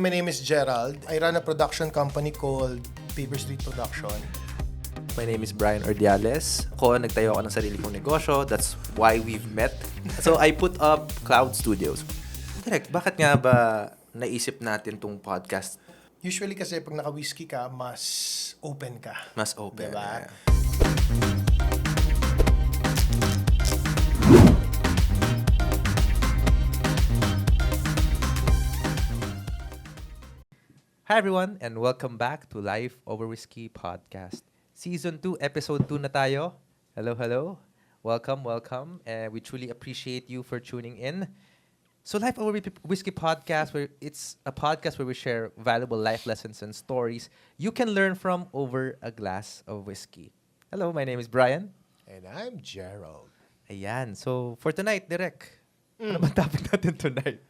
My name is Gerald. I run a production company called Paper Street Production. My name is Brian Ordiales. Nagtayo ako ng sarili kong negosyo. That's why we've met. So, I put up Cloud Studios. Direk, bakit nga ba naisip natin tong podcast? Usually kasi pag naka-whiskey ka, mas open ka. Mas open. Diba? Yeah. Hi everyone, and welcome back to Life Over Whiskey Podcast. Season 2, Episode 2 na tayo. Hello, hello. Welcome, welcome. We truly appreciate you for tuning in. So Life Over Whiskey Podcast, it's a podcast where we share valuable life lessons and stories you can learn from over a glass of whiskey. Hello, my name is Brian. And I'm Gerald. Ayan. So for tonight, Direk, ano ba topic natin tonight?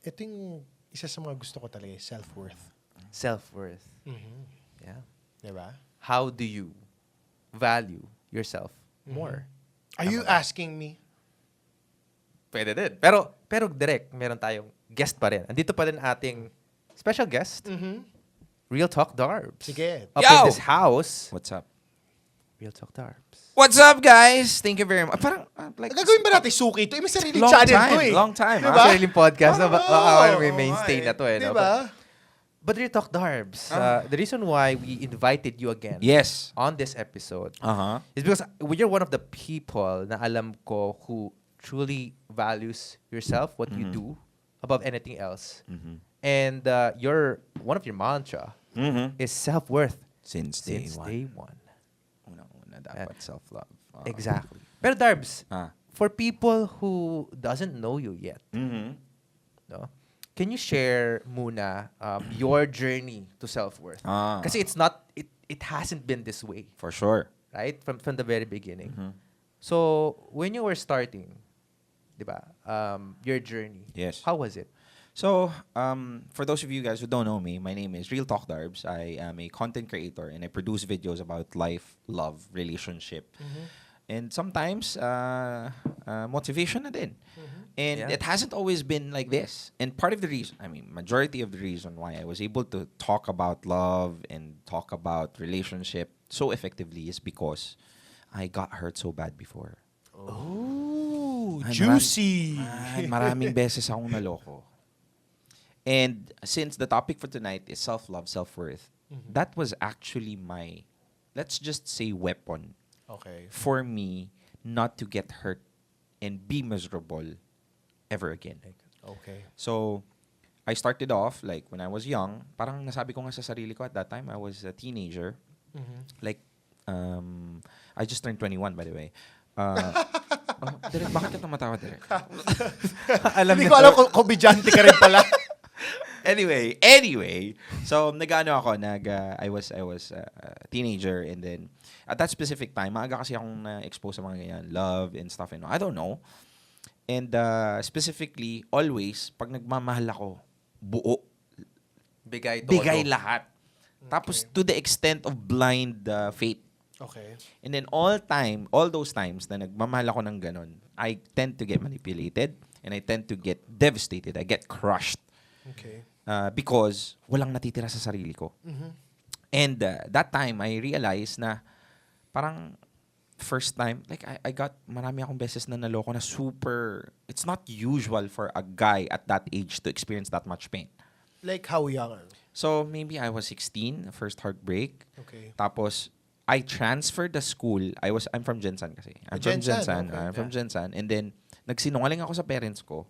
Ito yung isa sa mga gusto ko talaga, self-worth. Self-worth. Mm-hmm. Yeah. Diba? How do you value yourself more? Are you asking me? Pwede din. Pero direct, meron tayong guest pa rin. Andito pa rin ating special guest, Real Talk Darbs. Sige. Up Yo! in this house, What's up? Real Talk Darbs. What's up, guys? Thank you very much. Parang, like, Gagawin ba natin suki ito? May sariling long channel time, to eh. long time. Diba? Diba? Sariling podcast na Oo, may mainstay na to eh. No? Diba? But Real Talk Darbs, the reason why we invited you again Yes. on this episode Uh-huh. is because you're one of the people na alam ko who truly values yourself, what you do, above anything else. And one of your mantra is self-worth Since since day day one. Una dapat self-love. Exactly. Pero Darbs, Ah. for people who doesn't know you yet, no, can you share muna your journey to self-worth? Ah. Kasi it hasn't been this way, For sure. right? From the very beginning. So, when you were starting, diba, your journey, Yes. how was it? So, for those of you guys who don't know me, my name is Real Talk Darbs. I am a content creator and I produce videos about life, love, relationship. And sometimes, motivation na din. And Yeah. it hasn't always been like this. And part of the reason, majority of the reason why I was able to talk about love and talk about relationship so effectively is because I got hurt so bad before. Oh, Ay, juicy. Maraming beses akong naloko. And since the topic for tonight is self-love, self-worth, that was actually my, let's just say, weapon Okay. for me not to get hurt and be miserable ever again. Okay. So, I started off, like, when I was young, parang nasabi ko nga sa sarili ko at that time, I was a teenager. Like, I just turned 21, by the way. Direk, bakit ka tumatawa, Direk? Hindi ko alam kung komedyante ka rin pala. Anyway, so I was a teenager, and then at that specific time, maaga kasi akong na-expose sa mga ganyan, love and stuff, and I don't know. And specifically, always pag nagmamahal ako, buo, Bigay todo. bigay lahat. Tapos to the extent of blind faith. Okay. And then all those times na nagmamahal ako ng ganun, I tend to get manipulated and I tend to get devastated. I get crushed. Okay. Because walang natitira sa sarili ko. And that time, I realized na parang first time, like I got marami akong beses na naloko na super, it's not usual for a guy at that age to experience that much pain. Like how young? So maybe I was 16, first heartbreak. Okay. Tapos, I transferred the school. I'm from Jensan kasi. I'm from Jensan, Jensan. okay. I'm from Jensan. And then, nagsinungaling ako sa parents ko.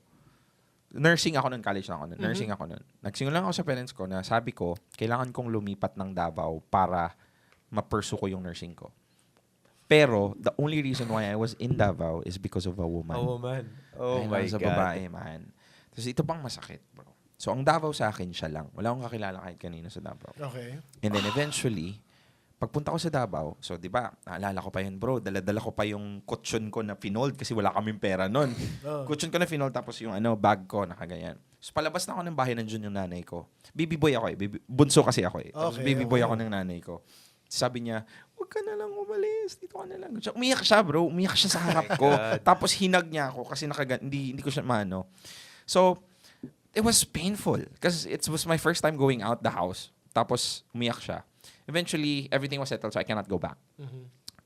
Nursing ako nun, college na ako nun. Nursing ako nun. Nagsinungaling ako sa parents ko na sabi ko, kailangan kong lumipat ng Davao para ma-pursue ko yung nursing ko. Pero, the only reason why I was in Davao is because of a woman. A woman. Oh Ay, my sa God. babae, man. Tapos ito pang masakit, bro. So, ang Davao sa akin, siya lang. Wala akong kakilala kahit kanino sa Davao. Okay. And then eventually, pagpunta ko sa Davao, so di ba, naalala ko pa yun, bro, dala-dala ko pa yung kutsyon ko na finold kasi wala kaming pera nun. Kutsyon ko na finold, tapos yung bag ko, nakaganyan. So palabas na ako ng bahay, nandiyan yung nanay ko. Baby boy ako eh, bunso kasi ako eh. Tapos baby boy ako ng nanay ko. Sabi niya, huwag ka na lang umalis, dito ka na lang. Umiyak siya, bro, umiyak siya sa harap ko. Tapos hinag niya ako kasi hindi ko siya maano. So, it was painful because it was my first time going out the house. Tapos umiyak siya. Eventually, everything was settled so I cannot go back.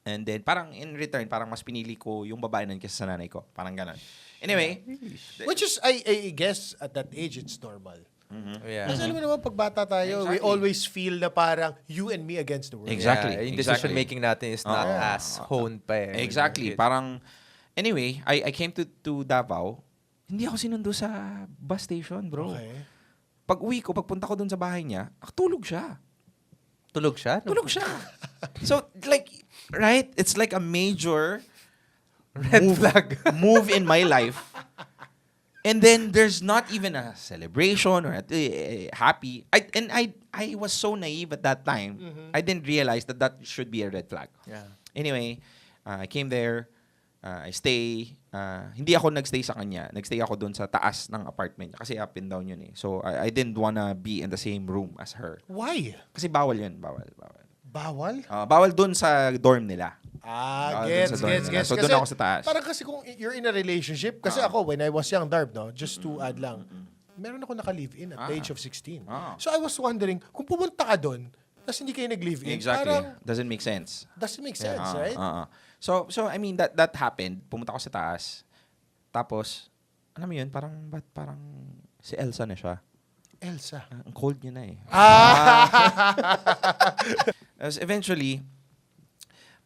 And then, parang in return, parang mas pinili ko yung babae nun kaysa sa nanay ko. Parang ganon. Anyway. Which is, I guess, at that age, it's normal. Yeah. Kasi alam mo naman, pag bata tayo, we always feel na parang you and me against the world. Exactly. Yeah, yung decision making natin is not as honed pa eh. Exactly. Parang, anyway, I came to Davao. Hindi ako sinundo sa bus station, bro. Okay. Pag uwi ko, pagpunta ko dun sa bahay niya, tulog siya. Tulog siya? Tulog siya. So, like, right? It's like a major Red flag. move in my life. And then there's not even a celebration or a happy. I was so naive at that time. I didn't realize that should be a red flag. Yeah. Anyway, I came there. I stay. Hindi ako nagstay sa kanya. Nagstay ako doon sa taas ng apartment niya. Kasi up and down yun eh. So, I didn't wanna be in the same room as her. Why? Kasi bawal yun. Bawal. Bawal? Bawal doon sa dorm nila. Gets. So, doon ako sa taas. Parang kasi kung you're in a relationship, kasi ako, when I was young, Darb, no, just to add lang, meron ako naka-live-in at the age of 16. So, I was wondering, kung pumunta ka doon, tapos hindi kayo nag-live-in, Exactly. parang Doesn't make sense. doesn't make sense, right? So I mean that happened. Pumunta ako sa taas. Tapos alam mo 'yun, parang si Elsa na siya. Elsa. Ang cold niya na eh. Eventually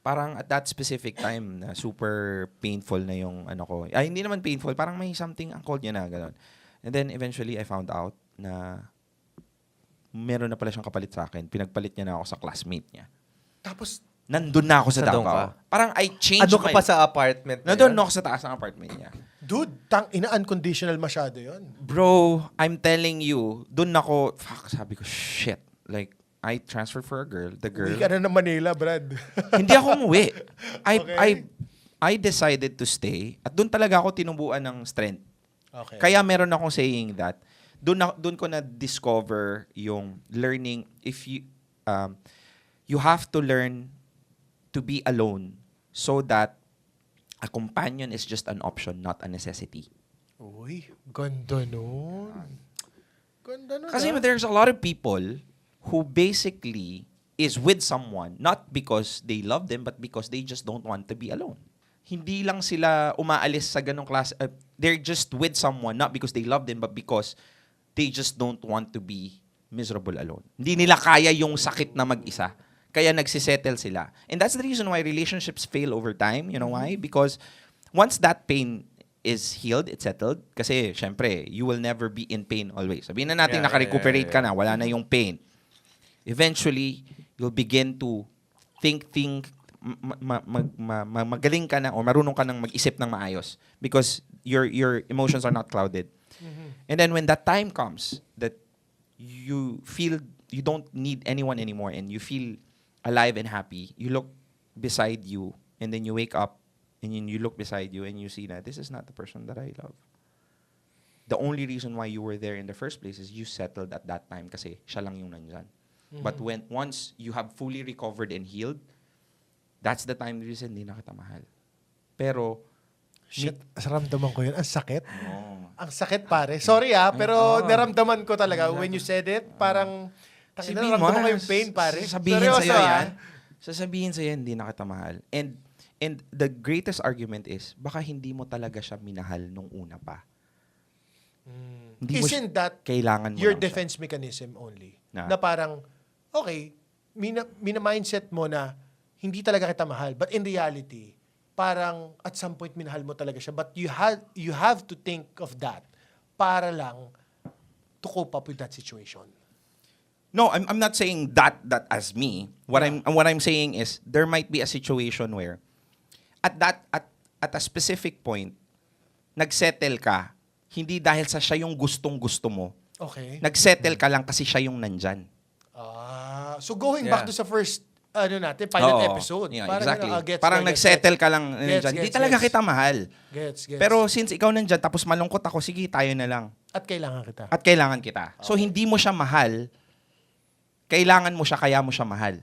parang at that specific time na super painful na yung ano ko. Ay hindi naman painful, parang may something ang cold niya na gano'n. And then eventually I found out na meron na pala siyang kapalit sa akin. Pinagpalit niya na ako sa classmate niya. Tapos, nandun na ako sa Nandun Davao. ka? Parang I changed Ano ka pa sa apartment na Nandun yun? ako sa taas ng apartment niya. dude, unconditional masyado yon. Bro, I'm telling you, dun ako, sabi ko, shit. Like, I transferred for a girl. The girl, Uwi ka na ng Manila, Brad. hindi ako umuwi. Okay. I decided to stay. At dun talaga ako tinubuan ng strength. Okay. Kaya meron akong saying that, dun ko na-discover yung learning, if you have to learn to be alone so that a companion is just an option, not a necessity. Uy, ganda nun. Ganda nun, Kasi there's a lot of people who basically is with someone not because they love them but because they just don't want to be alone. Hindi lang sila umaalis sa ganong klase. They're just with someone not because they love them but because they just don't want to be miserable alone. Hindi nila kaya yung sakit na mag-isa. Kaya nagsisettle sila. And that's the reason why relationships fail over time. You know why? Because once that pain is healed, it's settled. Kasi, syempre, you will never be in pain always. Sabihin na natin, naka-recuperate ka na, wala na yung pain. Eventually, you'll begin to magaling ka na o marunong ka nang mag-isip ng maayos. Because your emotions are not clouded. And then when that time comes, that you feel you don't need anyone anymore and you feel alive and happy, you look beside you and then you wake up and then you look beside you and you see that this is not the person that I love. The only reason why you were there in the first place is you settled at that time kasi siya lang yung nandyan. But once you have fully recovered and healed, that's the time reason hindi na kita mahal. Pero shit, naramdaman ko yun. Ang sakit. Ang sakit, pare. Sorry pero naramdaman ko talaga. When you said it, parang naramdaman ko yung pain, pare. Sasabihin sa'yo, hindi na kita mahal. And the greatest argument is, baka hindi mo talaga siya minahal nung una pa. Hindi mo Isn't that kailangan mo your lang defense mechanism only? Na? Na parang, okay, mina-mindset mo na hindi talaga kita mahal. But in reality, parang at some point minahal mo talaga siya. But you have to think of that para lang to cope up with that situation. No, I'm not saying that as me. What I'm saying is there might be a situation where at a specific point nagsettle ka hindi dahil sa siya yung gustong-gusto mo. Okay. Nagsettle ka lang kasi siya yung nandyan. So going back to sa first pilot episode. Yeah, parang, exactly. Parang nagsettle ka lang nandyan. Hindi talaga kita mahal. Gets. Pero since ikaw nandyan tapos malungkot ako, sige tayo na lang. At kailangan kita. At kailangan kita. So hindi mo siya mahal, kailangan mo siya, kaya mo siya mahal.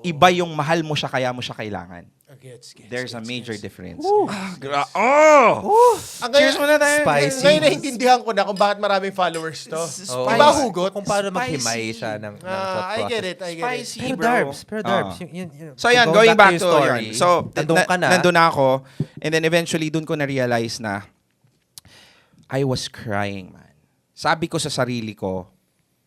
Iba yung mahal mo siya kaya mo siya kailangan. Gets. There's a major difference. Cheers muna tayo. Spicy. Ngayon naintindihan ko na kung bakit maraming followers to. Oo. Iba hugot. Kung paano Spicy. maghimay siya ng thought I get process. it. Spicy, Pero bro. Darbs. So yan, going back to story. yun. So, nandun ka na. nandun na ako. And then eventually, dun ko na-realize na I was crying, man. Sabi ko sa sarili ko,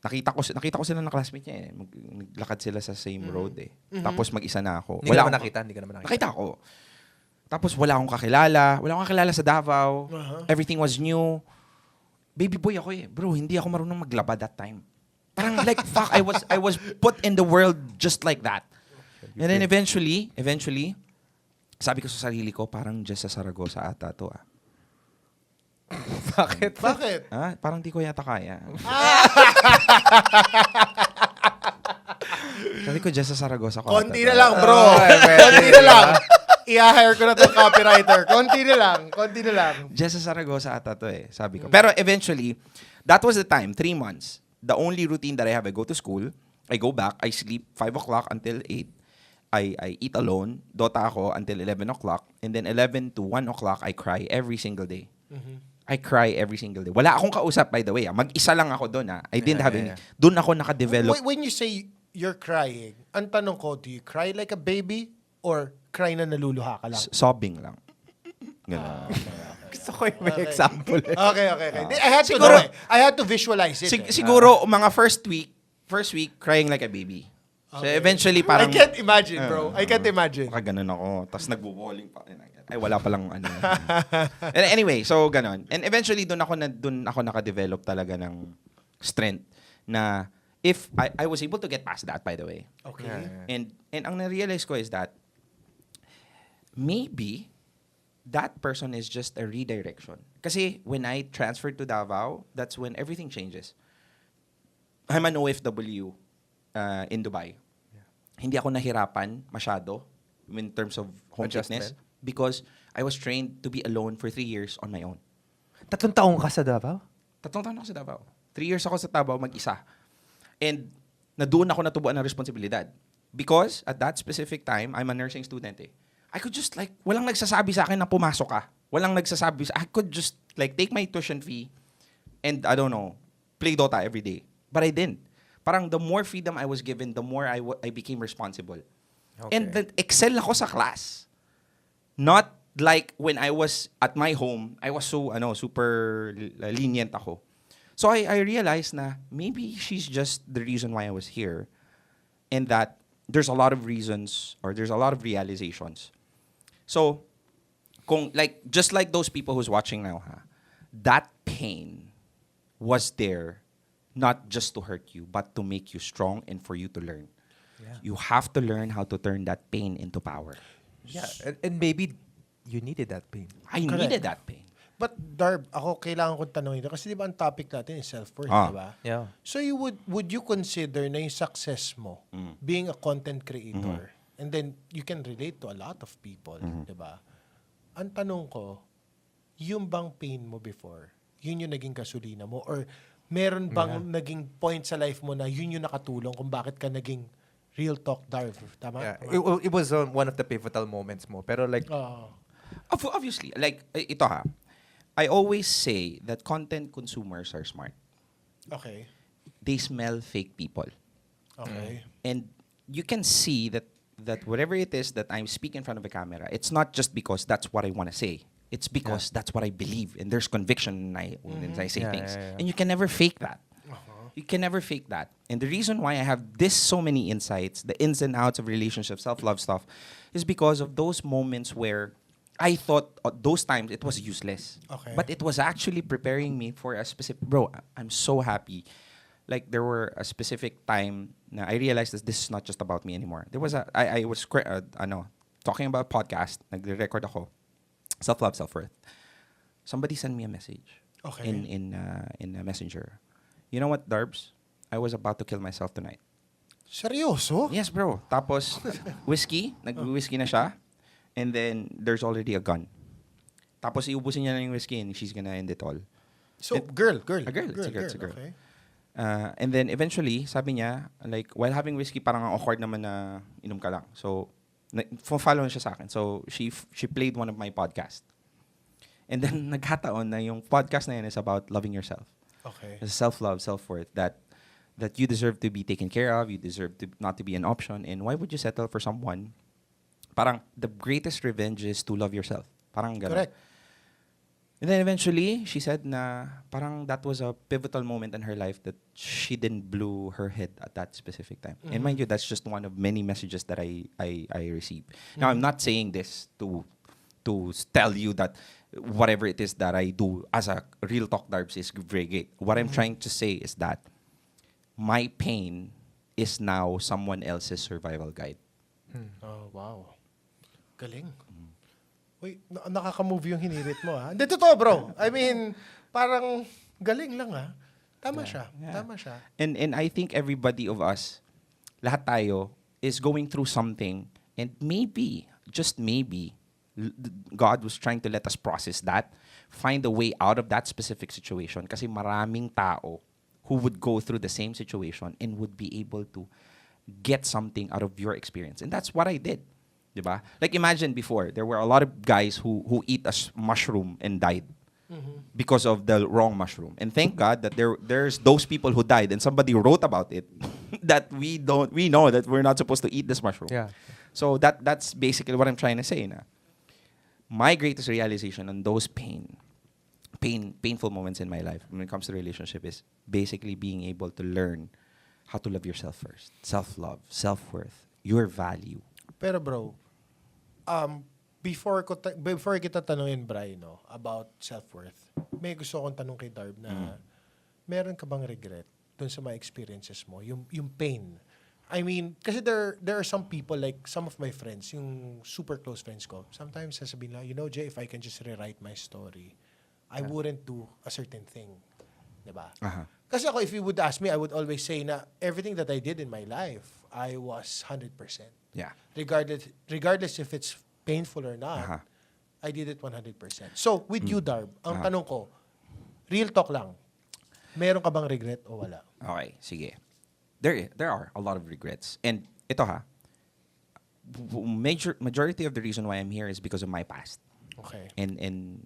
nakita ko sila ng classmate niya eh. Naglakad sila sa same road eh. Tapos mag-isa na ako. Hindi ka naman nakita. Nakita ko. Tapos wala akong kakilala. Wala akong kakilala sa Davao. Everything was new. Baby boy ako eh. Bro, hindi ako marunong maglaba that time. Parang like, fuck, I was put in the world just like that. And then eventually, sabi ko sa sarili ko, parang just sa Saragossa ata to ah. Bakit? Parang di ko yata kaya. Sabi ko, just sa Saragossa ko. Konti na lang, bro. Konti na lang. I-hire ko na itong copywriter. Konti na lang. Just sa Saragossa ata to eh, sabi ko. Pero eventually, that was the time, 3 months. The only routine that I have, I go to school, I go back, I sleep 5 o'clock until 8. I eat alone, Dota ako until 11 o'clock. And then 11 to 1 o'clock, I cry every single day. I cry every single day. Wala akong kausap, by the way. Mag-isa lang ako doon. I didn't have any. Doon ako nakadevelop. When you say you're crying, ang tanong ko, do you cry like a baby or cry na naluluha ka lang? Sobbing lang. Ganun. Gusto ko yung may example eh. Okay. I had to know eh. I had to visualize it. Siguro, mga first week, crying like a baby. So eventually, parang... I can't imagine, bro. I can't imagine. Baka ganun ako. Tapos nagbo-bowling pa. Ay, wala palang ano. And anyway, so ganun. And eventually, doon ako nakadevelop talaga ng strength na if I was able to get past that, by the way. Okay. And ang na-realize ko is that maybe that person is just a redirection. Kasi when I transferred to Davao, that's when everything changes. I'm an OFW in Dubai. Hindi ako nahirapan masyado in terms of homesickness because I was trained to be alone for 3 years on my own. 3 taong ka sa Davao? 3 taon ako sa Davao. 3 years ako sa Davao mag-isa. And doon ako natubuan ng responsibilidad. Because at that specific time, I'm a nursing student eh. I could just like, walang nagsasabi sa akin na pumasok ka. Walang nagsasabi I could just like take my tuition fee and I don't know, play Dota every day. But I didn't. Parang the more freedom I was given, the more I became responsible. Okay. And excel ako sa class. Not like when I was at my home, I was so super lenient ako. So I realized na maybe she's just the reason why I was here. And that there's a lot of reasons or there's a lot of realizations. So, just like those people who's watching now, that pain was there not just to hurt you, but to make you strong and for you to learn. Yeah. You have to learn how to turn that pain into power. Yeah, and maybe you needed that pain. I needed that pain. But Darb, ako kailangan kong tanongin ito kasi di ba ang topic natin is self-worth, di ba? Yeah. So would you consider na yung success mo being a content creator and then you can relate to a lot of people, di ba? Ang tanong ko, yung bang pain mo before, yun yung naging gasolina mo or meron bang naging point sa life mo na yun yung nakatulong kung bakit ka naging Real Talk Darbs, tama? Yeah. It was one of the pivotal moments mo. Pero like, Obviously, like, ito I always say that content consumers are smart. Okay. They smell fake people. Okay. And you can see that whatever it is that I'm speaking in front of a camera, it's not just because that's what I want to say. It's because that's what I believe. And there's conviction when I say things. Yeah. And you can never fake that. You can never fake that. And the reason why I have so many insights, the ins and outs of relationships, self-love stuff, is because of those moments where I thought those times it was useless. Okay. But it was actually preparing me for a specific... Bro, I'm so happy. Like, there were a specific time na I realized that this is not just about me anymore. There was I was talking about podcast, nagre-record ako. Self-love, self-worth. Somebody sent me a message in a messenger. You know what, Darbs? I was about to kill myself tonight. Seryoso? Yes, bro. Tapos, whiskey. Nag-whiskey na siya. And then, there's already a gun. Tapos, iubusin niya na yung whiskey and she's gonna end it all. So, girl. A girl. It's a girl. Okay. And then eventually, sabi niya, like, while having whiskey, parang ang awkward naman na inom ka lang. So, follow siya sa akin. So, she played one of my podcasts. And then, nagkataon na yung podcast na yun is about loving yourself. Okay. It's self-love, self-worth, that you deserve to be taken care of, you deserve to not to be an option, and why would you settle for someone? Parang, the greatest revenge is to love yourself. Parang ganun. Correct. And then eventually, she said na parang that was a pivotal moment in her life that she didn't blew her head at that specific time. And mind you, that's just one of many messages that I received. Now, I'm not saying this to tell you that whatever it is that I do as a Real Talk Darbs is very great. What I'm trying to say is that my pain is now someone else's survival guide. Oh, wow. Galing. Uy, nakaka-move yung hinirit mo, ha? Hindi, totoo, bro. I mean, parang galing lang, ha? Tama siya. Yeah. Tama siya. And I think everybody of us, lahat tayo, is going through something, and maybe, just maybe, God was trying to let us process that, find a way out of that specific situation, kasi maraming tao who would go through the same situation and would be able to get something out of your experience. And that's what I did. Diba? Like imagine before, there were a lot of guys who eat a mushroom and died because of the wrong mushroom. And thank God that there's those people who died and somebody wrote about it that we know that we're not supposed to eat this mushroom. Yeah. So that's basically what I'm trying to say. Na. My greatest realization on those painful moments in my life when it comes to relationship is basically being able to learn how to love yourself first. Self-love, self-worth, your value. Pero bro, before kita tanungin, Bri, no, about self-worth, may gusto akong tanong kay Darb na meron ka bang regret dun sa mga experiences mo? Yung pain. I mean, kasi there are some people, like some of my friends, yung super close friends ko, sometimes sasabihin lang, Jay, if I can just rewrite my story, I wouldn't do a certain thing. Diba? Uh-huh. Kasi ako, if you would ask me, I would always say na everything that I did in my life, I was 100%. Yeah. Regardless if it's painful or not, Uh-huh. I did it 100%. So, with you, Darb, ang tanong ko, real talk lang, meron ka bang regret o wala? Okay, sige. There are a lot of regrets. And ito majority of the reason why I'm here is because of my past. Okay. And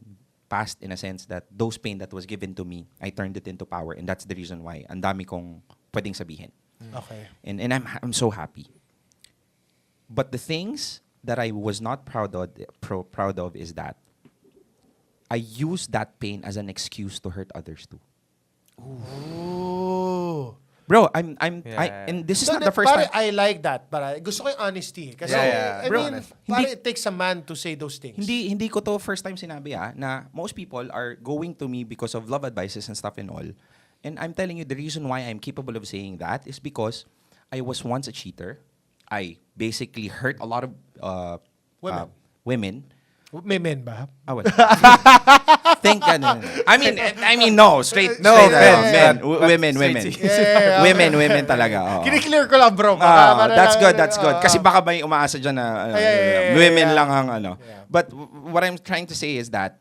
past in a sense that those pain that was given to me, I turned it into power, and that's the reason why ang dami kong pwedeng sabihin. Okay. And I'm so happy. But the things that I was not proud of is that I used that pain as an excuse to hurt others too. Ooh. Bro, Yeah. and this is So not the first time. I like that. Gusto ko yung honesty. Kasi, Yeah. I Bro, mean, hindi- it takes a man to say those things. Hindi ko to first time sinabi na most people are going to me because of love advices and stuff and all. And I'm telling you, the reason why I'm capable of saying that is because I was once a cheater. I basically hurt a lot of women. May men ba? Wala. Thank God. I mean, no, straight. No straight, offense, men, but women. straight Yeah. Women talaga. Oo. Kini-clear ko lang, bro. That's good. Kasi baka may umaasa dyan na women lang ang ano. Yeah. But what I'm trying to say is that,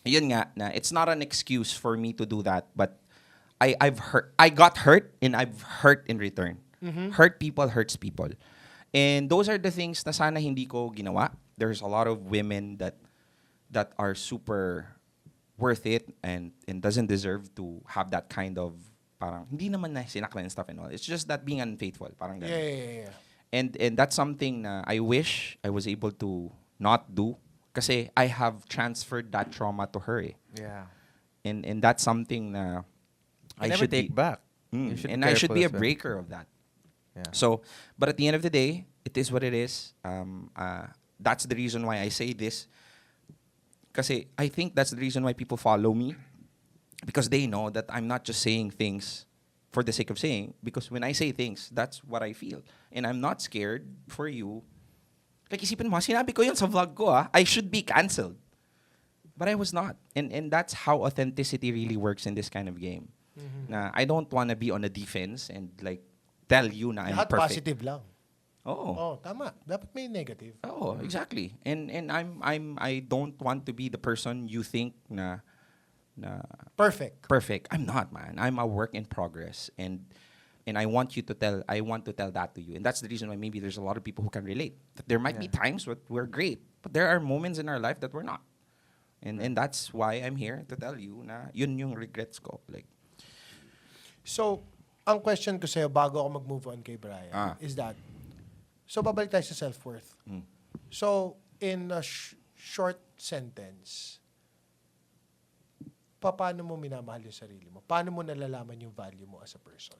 yun nga, na it's not an excuse for me to do that, but I got hurt and I've hurt in return. Hurt people hurts people. And those are the things na sana hindi ko ginawa. There's a lot of women that are super worth it and doesn't deserve to have that kind of parang hindi naman na sinaklan and stuff and all. It's just that being unfaithful, parang ganun. Yeah. And that's something na I wish I was able to not do kasi I have transferred that trauma to her. Yeah. And that's something na I never take back. Mm, You should and be I should careful be a as well. breaker of that. Yeah. So, but at the end of the day, it is what it is. That's the reason why I say this. Kasi I think that's the reason why people follow me. Because they know that I'm not just saying things for the sake of saying. Because when I say things, that's what I feel. And I'm not scared for you. Like, isipin mo, sinabi ko yun sa vlog ko, I should be cancelled. But I was not. And that's how authenticity really works in this kind of game. Na I don't want to be on the defense and like tell you na I'm Lahat perfect. positive lang. Oo. Oh, tama. Dapat may negative. Oh, exactly. And I don't want to be the person you think na na Perfect. I'm not, man. I'm a work in progress, and I want to tell that to you. And that's the reason why maybe there's a lot of people who can relate. That there might be times where we're great, but there are moments in our life that we're not. And that's why I'm here to tell you na yun yung regrets ko. Like, So, ang question ko sa'yo bago ako mag-move on kay Brian is that, so babalik tayo sa self-worth. So, in a short sentence, paano mo minamahal yung sarili mo? Paano mo nalalaman yung value mo as a person?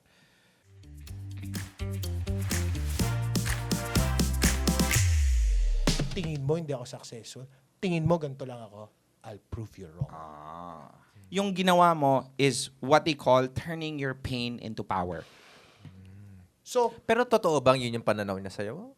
Tingin mo hindi ako successful? Tingin mo ganito lang ako? I'll prove you wrong. yung ginawa mo is what they call turning your pain into power. So, Pero totoo bang yun yung pananaw niya sa'yo?